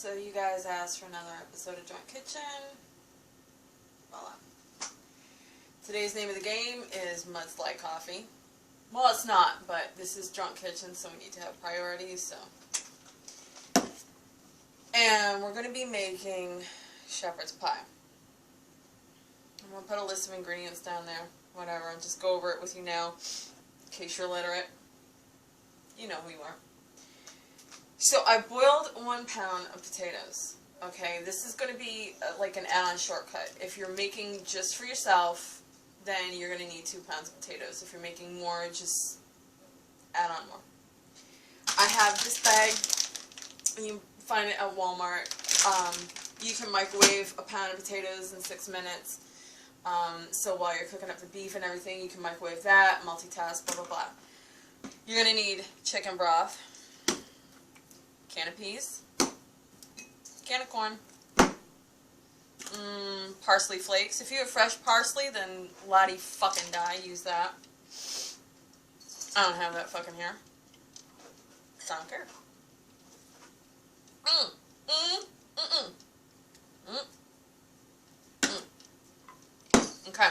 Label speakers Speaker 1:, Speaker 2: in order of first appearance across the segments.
Speaker 1: So you guys asked for another episode of Drunk Kitchen. Voila. Today's name of the game is Mudslide Coffee. Well, it's not, but this is Drunk Kitchen, so we need to have priorities, so. And we're going to be making shepherd's pie. I'm going to put a list of ingredients down there, whatever, and just go over it with you now, in case you're illiterate. You know who you are. So I boiled 1 pound of potatoes. Okay, this is going to be like an add-on shortcut. If you're making just for yourself, then you're going to need 2 pounds of potatoes. If you're making more, just add on more. I have this bag. You find it at Walmart. You can microwave a pound of potatoes in 6 minutes. So while you're cooking up the beef and everything, you can microwave that, multitask, blah, blah, blah. You're going to need chicken broth, can of peas, can of corn, parsley flakes. If you have fresh parsley, then Lottie fucking die, use that. I don't have that fucking here. So I don't care. Okay.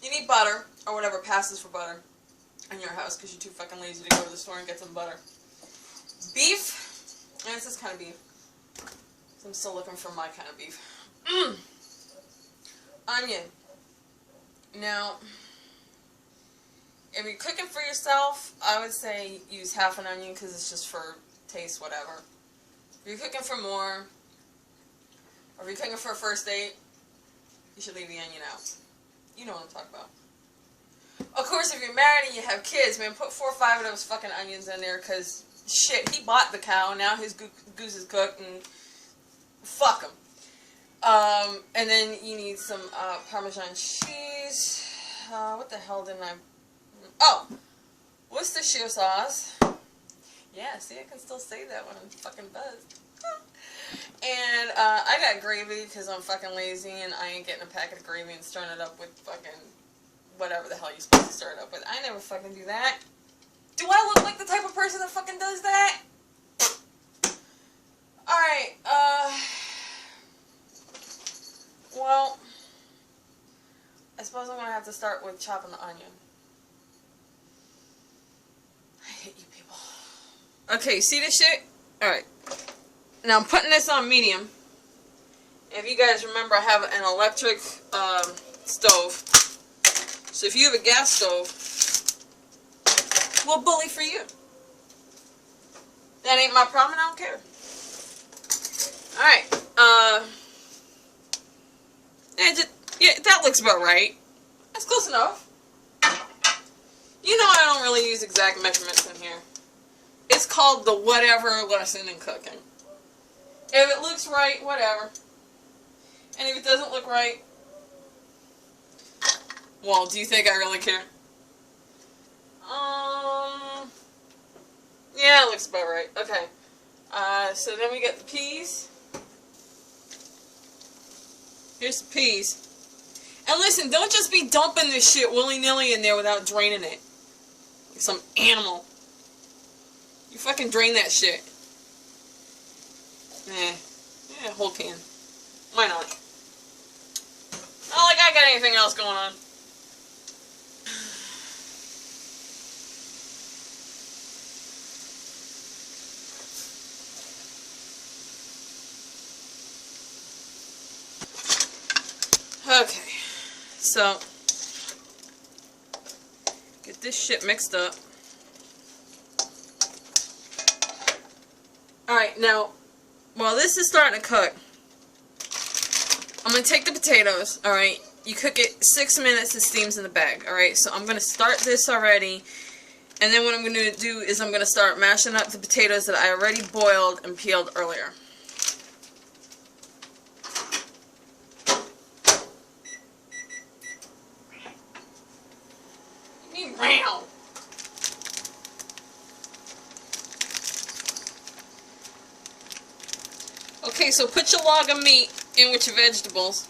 Speaker 1: You need butter, or whatever passes for butter in your house, because you're too fucking lazy to go to the store and get some butter. Beef, and it's this kind of beef. So I'm still looking for my kind of beef. Onion. Now, if you're cooking for yourself, I would say use half an onion because it's just for taste, whatever. If you're cooking for more, or if you're cooking for a first date, you should leave the onion out. You know what I'm talking about. Of course, if you're married and you have kids, man, put 4 or 5 of those fucking onions in there because, shit, he bought the cow, now his goose is cooked, and fuck him. And then you need some Parmesan cheese. What the hell didn't I... Oh! Worcestershire sauce. Yeah, see, I can still say that when I'm fucking buzzed. And I got gravy because I'm fucking lazy and I ain't getting a packet of gravy and stirring it up with fucking whatever the hell you're supposed to stir it up with. I never fucking do that. Do I look like the type of person that fucking does that? Alright, well, I suppose I'm going to have to start with chopping the onion. I hate you people. Okay, see this shit? Alright. Now I'm putting this on medium. If you guys remember, I have an electric stove. So if you have a gas stove, well, bully for you. That ain't my problem, and I don't care. Alright, yeah, that looks about right. That's close enough. You know I don't really use exact measurements in here. It's called the whatever lesson in cooking. If it looks right, whatever. And if it doesn't look right, well, do you think I really care? Yeah, it looks about right. Okay. So then we get the peas. Here's the peas. And listen, don't just be dumping this shit willy-nilly in there without draining it. Like some animal. You fucking drain that shit. Yeah, whole can. Why not? Not like I got anything else going on. Okay, so get this shit mixed up. Alright, now, while this is starting to cook, I'm going to take the potatoes, alright? You cook it 6 minutes, it steams in the bag, alright? So I'm going to start this already, and then what I'm going to do is I'm going to start mashing up the potatoes that I already boiled and peeled earlier. Round. Okay, so put your log of meat in with your vegetables.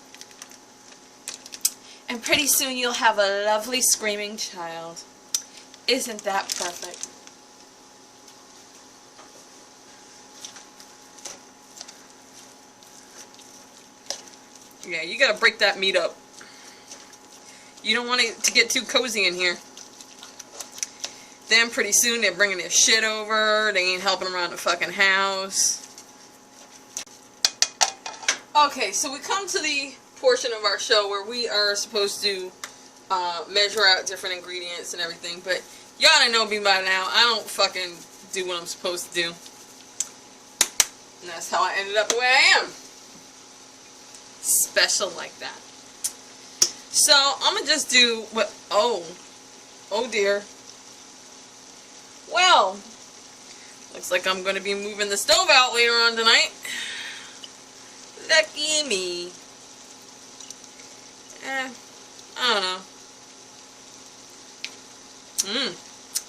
Speaker 1: And pretty soon you'll have a lovely screaming child. Isn't that perfect? Yeah, you gotta break that meat up. You don't want it to get too cozy in here. Then pretty soon they're bringing their shit over. They ain't helping around the fucking house. Okay, so we come to the portion of our show where we are supposed to measure out different ingredients and everything. But y'all gotta know me by now. I don't fucking do what I'm supposed to do. And that's how I ended up the way I am. Special like that. So, I'm gonna just do what... Oh dear. Well, looks like I'm gonna be moving the stove out later on tonight. Lucky me. I don't know.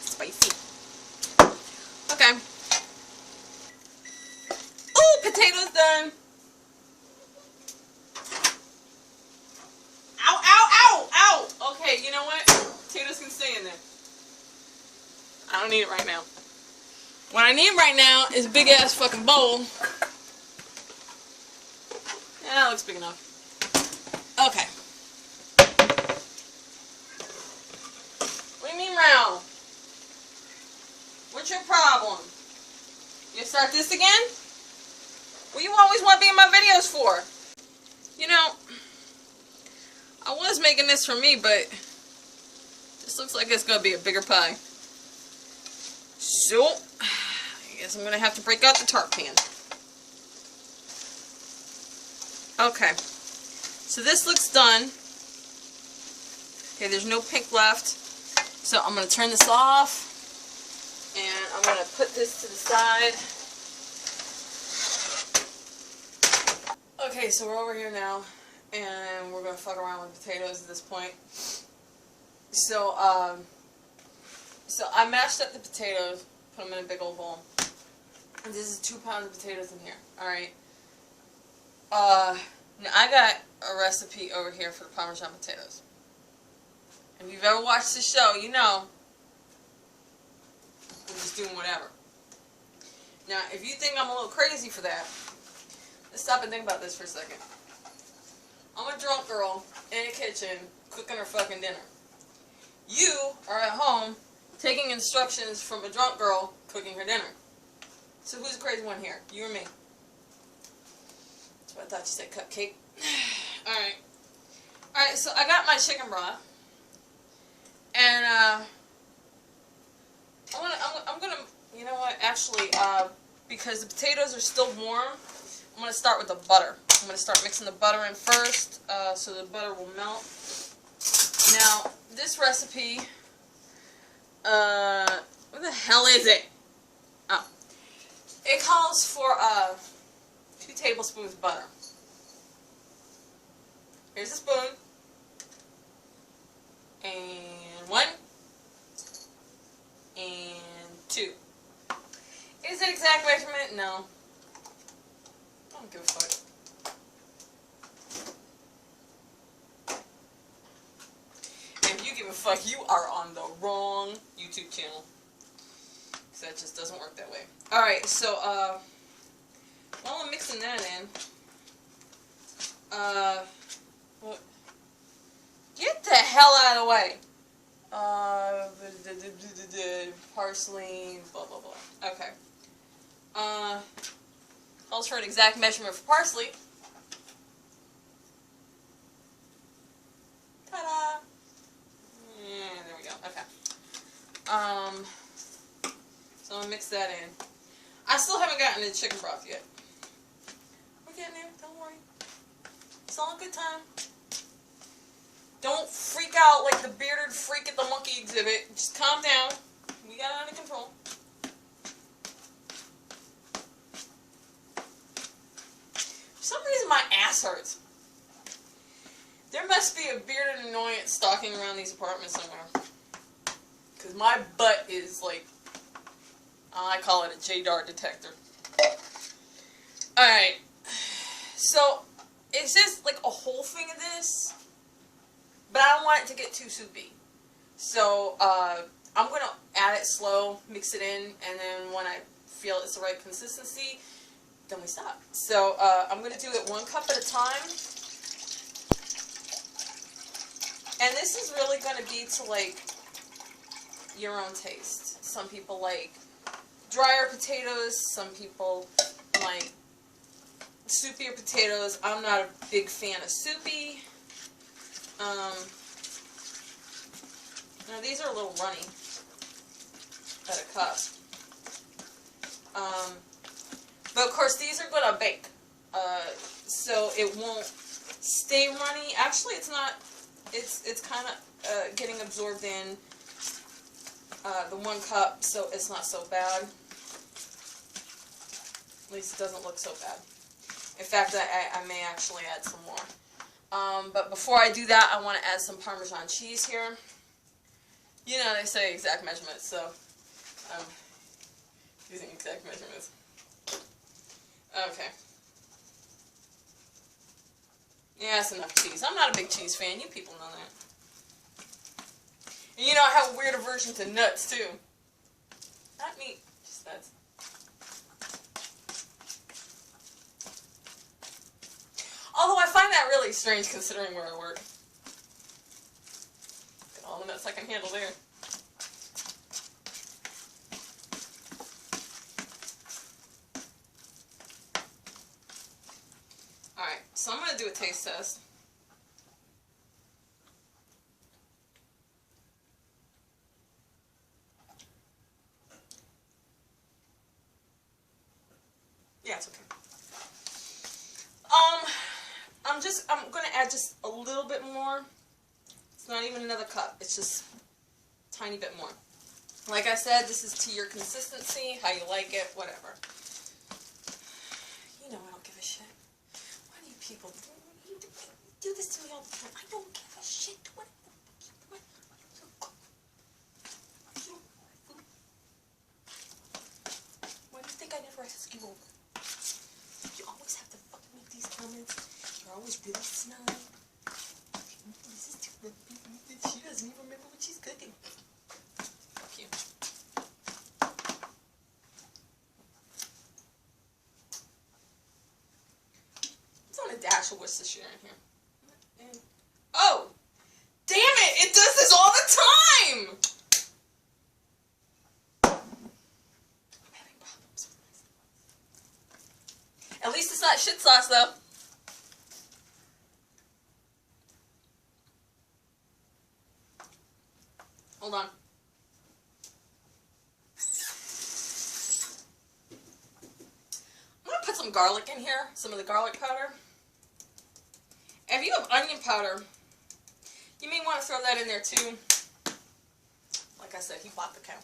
Speaker 1: Spicy. Okay. Ooh, potatoes done. Ow, ow, ow, ow. Okay, you know what? Potatoes can stay in there. I don't need it right now. What I need right now is a big ass fucking bowl. Yeah, that looks big enough. Okay. What do you mean round? What's your problem? You start this again? What you always want to be in my videos for? You know, I was making this for me, but this looks like it's going to be a bigger pie. So, I guess I'm going to have to break out the tart pan. Okay. So this looks done. Okay, there's no pink left. So I'm going to turn this off. And I'm going to put this to the side. Okay, so we're over here now. And we're going to fuck around with potatoes at this point. So I mashed up the potatoes, put them in a big old bowl. And this is 2 pounds of potatoes in here. Alright. Now I got a recipe over here for the Parmesan potatoes. If you've ever watched the show, you know I'm just doing whatever. Now, if you think I'm a little crazy for that, let's stop and think about this for a second. I'm a drunk girl in a kitchen cooking her fucking dinner. You are at home taking instructions from a drunk girl cooking her dinner. So who's the crazy one here? You or me? That's what I thought you said, cupcake. Alright. Alright, so I got my chicken broth. And I'm gonna, you know what, actually, because the potatoes are still warm, I'm gonna start with the butter. I'm gonna start mixing the butter in first, so the butter will melt. Now, this recipe, what the hell is it? Oh. It calls for 2 tablespoons of butter. Here's a spoon. And 1. And 2. Is it exact measurement? No. I don't give a fuck. If you give a fuck, you are on the wrong YouTube channel. Because that just doesn't work that way. Alright, so, while I'm mixing that in, what? Get the hell out of the way. Parsley, blah, blah, blah. Okay. Calls for an exact measurement for parsley. Ta-da! Yeah, there we go. Okay. So I'm gonna mix that in. I still haven't gotten the chicken broth yet. We're getting there. Don't worry. It's all a good time. Don't freak out like the bearded freak at the monkey exhibit. Just calm down. We got it under control. For some reason my ass hurts. There must be a bearded annoyance stalking around these apartments somewhere. Because my butt is like, I call it a JDAR detector. Alright. So, it's just like a whole thing of this. But I don't want it to get too soupy. So, I'm going to add it slow, mix it in, and then when I feel it's the right consistency, then we stop. So, I'm going to do it 1 cup at a time. And this is really going to be to like your own taste. Some people like drier potatoes, some people like soupier potatoes. I'm not a big fan of soupy. Now these are a little runny at a cup. But of course these are going to bake. So it won't stay runny. Actually, it's not. It's kind of getting absorbed in the 1 cup, so it's not so bad. At least it doesn't look so bad. In fact, I may actually add some more. But before I do that, I want to add some Parmesan cheese here. You know, they say exact measurements, so I'm using exact measurements. Okay. Yeah, that's enough cheese. I'm not a big cheese fan. You people know that. And you know I have a weird aversion to nuts, too. Not meat, just nuts. Although I find that really strange considering where I work. Got all the nuts I can handle there. Alright, so I'm going to do a taste test. Yeah, it's okay. I'm going to add just a little bit more. It's not even another cup. It's just a tiny bit more. Like I said, this is to your consistency, how you like it, whatever. You know I don't give a shit. Why do you people do this to me all the time? I don't give a shit. What the fuck you want? Why do you think I never ask you over? You always have to fucking make these comments. You're always really snide. This is too. She doesn't even remember what she's cooking. Fuck you. It's on a dash of Worcestershire in here. And, oh! Damn it! It does this all the time! I'm having problems with myself. At least it's not shit sauce, though. Hold on. I'm going to put some garlic in here, some of the garlic powder. If you have onion powder, you may want to throw that in there too. Like I said, he bought the cow.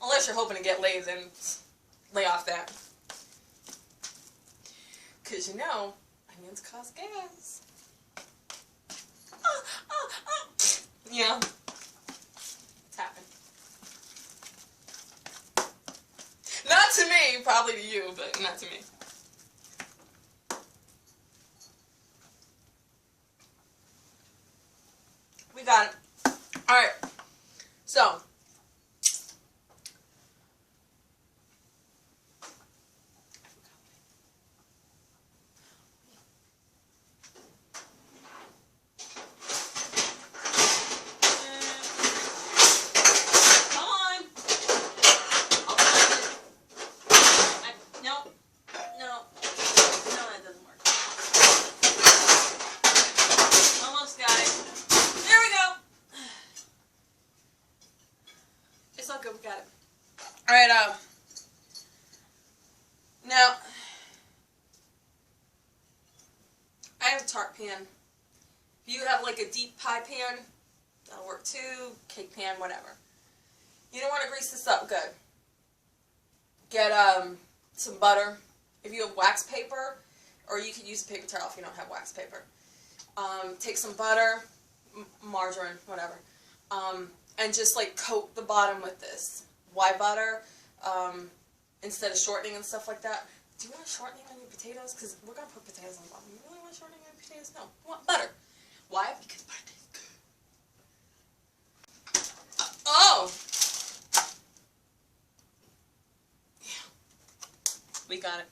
Speaker 1: Unless you're hoping to get laid, then lay off that. Because you know, onions cause gas. Yeah. It's happened. Not to me, probably to you, but not to me. We got it. Alright. So. Good, we got it. Alright, now, I have a tart pan. If you have like a deep pie pan, that'll work too, cake pan, whatever. You don't want to grease this up good. Get some butter. If you have wax paper, or you can use a paper towel if you don't have wax paper. Take some butter, margarine, whatever. And just like coat the bottom with this. Why butter? Instead of shortening and stuff like that. Do you want shortening on your potatoes? Because we're going to put potatoes on the bottom. You really want shortening on your potatoes? No. You want butter. Why? Because butter tastes good. Oh! Yeah. We got it.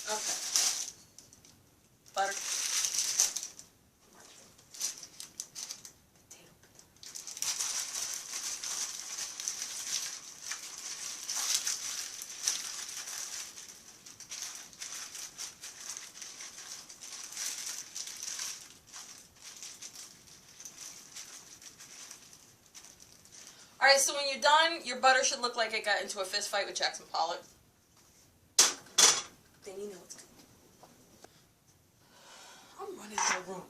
Speaker 1: Okay. Butter. Alright, so when you're done, your butter should look like it got into a fist fight with Jackson Pollock. Then you know it's good. I'm running out of room.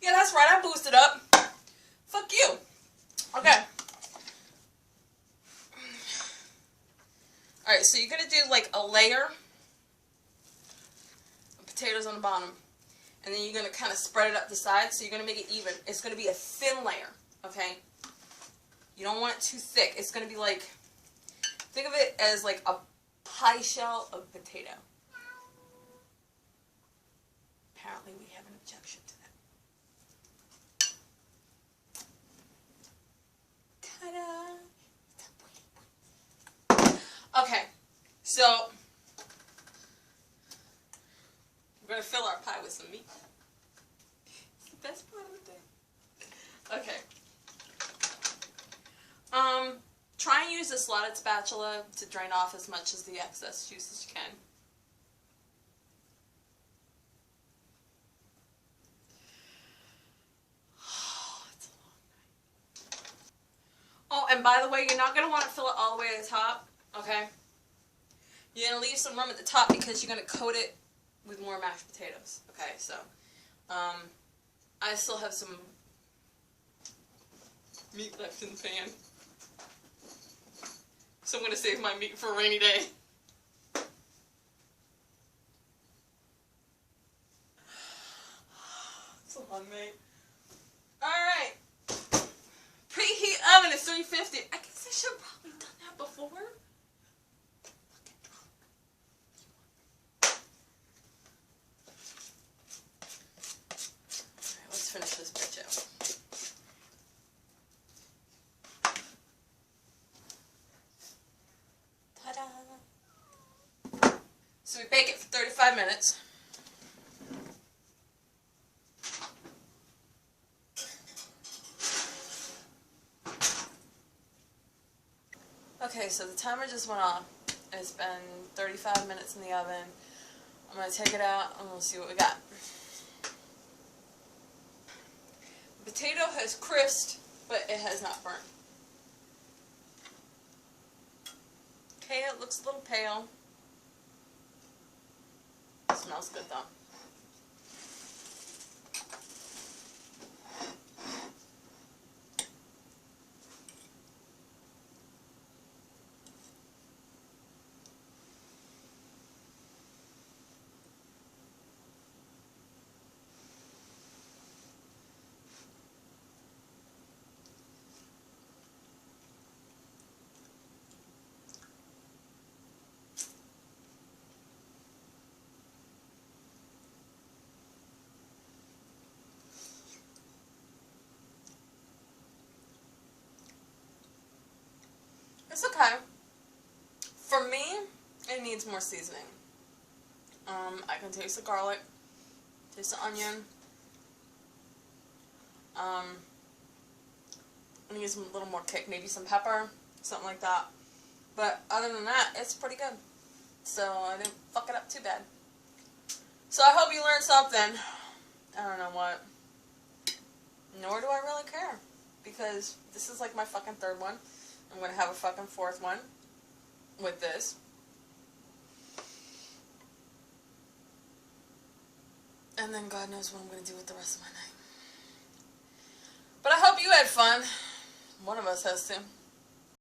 Speaker 1: Yeah, that's right, I boosted up. Fuck you. Okay. Alright, so you're going to do like a layer of potatoes on the bottom. And then you're going to kind of spread it up the sides, so you're going to make it even. It's going to be a thin layer, okay? You don't want it too thick. It's going to be like, think of it as like a pie shell of potato. Apparently we have an objection to that. Ta-da! Okay, so we're going to fill our pie with some meat. It's the best part of the day. Okay. Try and use a slotted spatula to drain off as much of the excess juice as you can. Oh, it's a long night. Oh, and by the way, you're not going to want to fill it all the way to the top, okay? You're going to leave some room at the top because you're going to coat it with more mashed potatoes. Okay, so I still have some meat left in the pan. So I'm going to save my meat for a rainy day. It's a long night. Alright. Preheat oven at 350. I guess I should have probably done that before. Alright, let's finish this bitch out. So we bake it for 35 minutes. Okay, so the timer just went off. It's been 35 minutes in the oven. I'm going to take it out and we'll see what we got. The potato has crisped, but it has not burnt. Okay, it looks a little pale. Smells good though. It's okay. For me, it needs more seasoning. I can taste the garlic, taste the onion. I need some little more kick, maybe some pepper, something like that. But other than that, it's pretty good. So I didn't fuck it up too bad. So I hope you learned something. I don't know what. Nor do I really care. Because this is like my fucking third one. I'm going to have a fucking fourth one with this. And then God knows what I'm going to do with the rest of my night. But I hope you had fun. One of us has to.